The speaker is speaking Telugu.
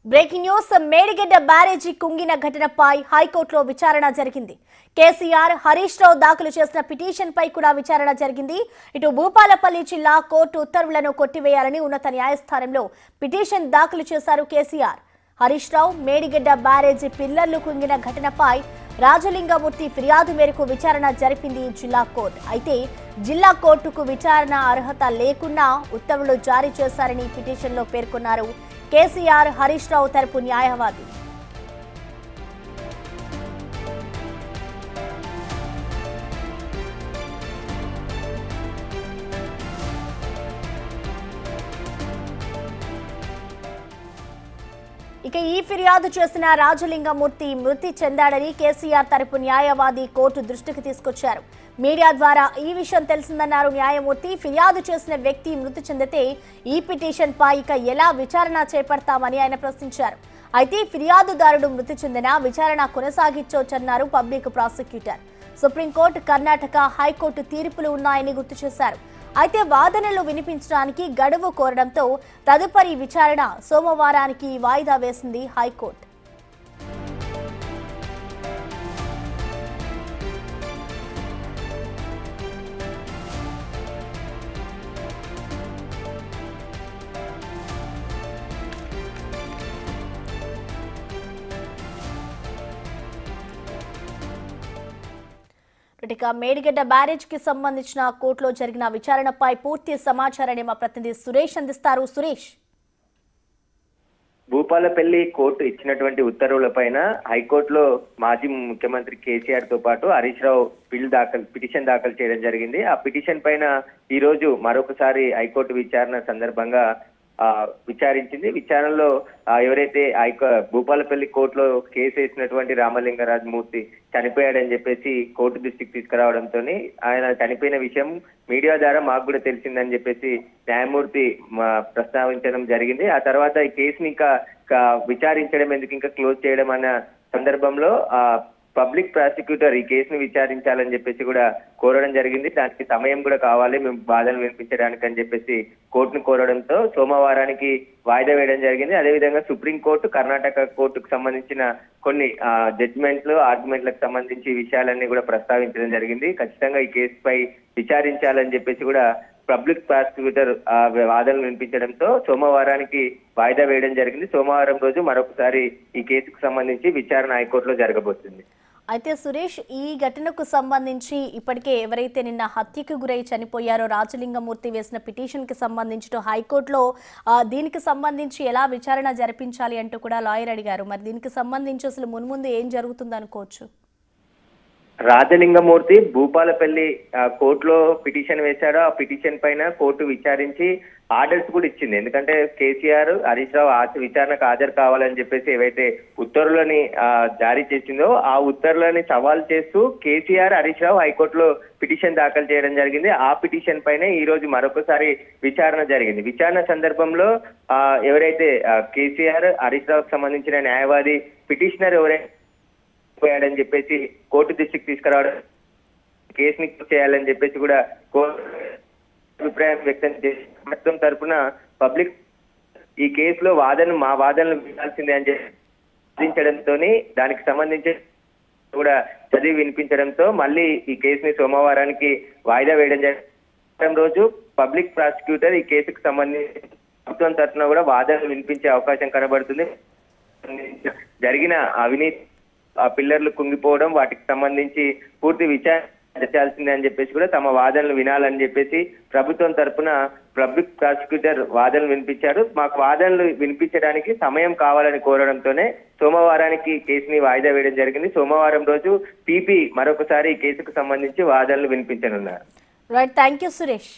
బ్రేకింగ్ న్యూస్ మేడిగడ్డ బ్యారేజీ కుంగిన ఘటనపై హైకోర్టులో విచారణ జరిగింది. కేసీఆర్ హరీష్ రావు దాఖలు చేసిన పిటిషన్ పై కూడా విచారణ జరిగింది. ఇటు భూపాలపల్లి జిల్లా కోర్టు ఉత్తర్వులను కొట్టివేయాలని ఉన్నత న్యాయస్థానంలో పిటిషన్ దాఖలు చేశారు కేసీఆర్. హరీష్ రావు మేడిగడ్డ బ్యారేజీ పిల్లర్లు కుంగిన ఘటనపై రాజలింగమూర్తి ఫిర్యాదు మేరకు విచారణ జరిపింది జిల్లా కోర్టు. అయితే జిల్లా కోర్టుకు విచారణ అర్హత లేకున్నా ఉత్తర్వులు జారీ చేశారని పిటిషన్లో పేర్కొన్నారు కేసీఆర్ హరీష్ రావు తరపు న్యాయవాది. ఇక ఈ ఫిర్యాదు చేసిన రాజలింగమూర్తి మృతి చెందాడని కేసీఆర్ తరపు న్యాయవాది కోర్టు దృష్టికి తీసుకొచ్చారు. మీడియా ద్వారా ఈ విషయం తెలిసిందన్నారు న్యాయమూర్తి. ఫిర్యాదు చేసిన వ్యక్తి మృతి చెందితే ఈ పిటిషన్ పై ఇక ఎలా విచారణ చేపడతామని ఆయన ప్రశ్నించారు. అయితే ఫిర్యాదుదారుడు మృతి చెందిన విచారణ కొనసాగించవచ్చన్నారు public prosecutor. Supreme court, Karnataka high court తీర్పులు ఉన్నాయని గుర్తు చేశారు. అయితే వాదనలు వినిపించడానికి గడువు కోరడంతో తదుపరి విచారణ సోమవారానికి వాయిదా వేసింది హైకోర్టు. ఇక మేడిగడ్డ బ్యారేజ్ కి సంబంధించిన కోర్టులో జరిగిన విచారణపై పూర్తి సమాచారాన్ని మా ప్రతినిధి సురేష్ అందిస్తారు. సురేష్, భూపాలపల్లి కోర్టు ఇచ్చినటువంటి ఉత్తర్వులపైన హైకోర్టులో మాజీ ముఖ్యమంత్రి కేసీఆర్ తో పాటు హరీష్ రావు పిటిషన్ దాఖలు చేయడం జరిగింది. ఆ పిటిషన్ పైన ఈ రోజు మరొకసారి హైకోర్టు విచారణ సందర్భంగా విచారించింది. విచారణలో ఎవరైతే భూపాలపల్లి కోర్టులో కేసు వేసినటువంటి రామలింగరాజమూర్తి చనిపోయాడని చెప్పేసి కోర్టు దృష్టికి తీసుకురావడంతో ఆయన చనిపోయిన విషయం మీడియా ద్వారా మాకు కూడా తెలిసిందని చెప్పేసి న్యాయమూర్తి ప్రస్తావించడం జరిగింది. ఆ తర్వాత ఈ కేసుని ఇంకా విచారించడం ఎందుకు ఇంకా క్లోజ్ చేయడం అన్న సందర్భంలో పబ్లిక్ ప్రాసిక్యూటర్ ఈ కేసును విచారించాలని చెప్పేసి కూడా కోరడం జరిగింది. దానికి సమయం కూడా కావాలి మేము వాదనలు వినిపించడానికి అని చెప్పేసి కోర్టును కోరడంతో సోమవారానికి వాయిదా వేయడం జరిగింది. అదేవిధంగా సుప్రీంకోర్టు, కర్ణాటక కోర్టుకు సంబంధించిన కొన్ని జడ్జిమెంట్లు, ఆర్గ్యుమెంట్లకు సంబంధించి విషయాలన్నీ కూడా ప్రస్తావించడం జరిగింది. ఖచ్చితంగా ఈ కేసుపై విచారించాలని చెప్పేసి కూడా పబ్లిక్ ప్రాసిక్యూటర్ వాదనలు వినిపించడంతో సోమవారానికి వాయిదా వేయడం జరిగింది. సోమవారం రోజు మరొకసారి ఈ కేసుకు సంబంధించి విచారణ హైకోర్టులో జరగబోతుంది. అయితే సురేష్, ఈ ఘటనకు సంబంధించి ఇప్పటికే ఎవరైతే నిన్న హత్యకు గురై చనిపోయారో రాజలింగమూర్తి వేసిన పిటిషన్ కి సంబంధించి హైకోర్టులో దీనికి సంబంధించి ఎలా విచారణ జరిపించాలి అంటూ కూడా లాయర్ అడిగారు. మరి దీనికి సంబంధించి అసలు మున్ముందు ఏం జరుగుతుంది అనుకోవచ్చు? రాజలింగమూర్తి భూపాలపల్లి కోర్టులో పిటిషన్ వేశాడో ఆ పిటిషన్ పైన కోర్టు విచారించి ఆర్డర్స్ కూడా ఇచ్చింది. ఎందుకంటే కేసీఆర్ హరీష్ రావు విచారణకు హాజరు కావాలని చెప్పేసి ఏవైతే ఉత్తర్వులని జారీ చేసిందో ఆ ఉత్తర్వులని సవాల్ చేస్తూ కేసీఆర్, హరీష్ రావు హైకోర్టులో పిటిషన్ దాఖలు చేయడం జరిగింది. ఆ పిటిషన్ పైన ఈ రోజు మరొకసారి విచారణ జరిగింది. విచారణ సందర్భంలో ఎవరైతే కేసీఆర్, హరీష్ రావుకు సంబంధించిన న్యాయవాది పిటిషనర్ ఎవరైతే పోయాడని చెప్పేసి కోర్టు దృష్టికి తీసుకురావడం, కేసుని చేయాలని చెప్పేసి కూడా కోర్టు అభిప్రాయం వ్యక్తం చేసి ప్రభుత్వం తరఫున పబ్లిక్ ఈ కేసులో మా వాదనలు వినాల్సిందే అని చెప్పడంతో దానికి సంబంధించి కూడా చదివి వినిపించడంతో మళ్ళీ ఈ కేసుని సోమవారానికి వాయిదా వేయడం జరిగిన రోజు పబ్లిక్ ప్రాసిక్యూటర్ ఈ కేసుకు సంబంధించి ప్రభుత్వం తరఫున కూడా వాదనలు వినిపించే అవకాశం కనబడుతుంది. జరిగిన అవినీతి, ఆ పిల్లర్లు కుంగిపోవడం, వాటికి సంబంధించి పూర్తి విచారణ జరగాల్సిందే అని చెప్పేసి కూడా తమ వాదనలు వినాలని చెప్పేసి ప్రభుత్వం తరఫున పబ్లిక్ ప్రాసిక్యూటర్ వాదనలు వినిపించారు. మాకు వాదనలు వినిపించడానికి సమయం కావాలని కోరడంతోనే సోమవారానికి కేసుని వాయిదా వేయడం జరిగింది. సోమవారం రోజు పీపీ మరొకసారి ఈ కేసుకు సంబంధించి వాదనలు వినిపించనున్నారు. Right, thank you Suresh.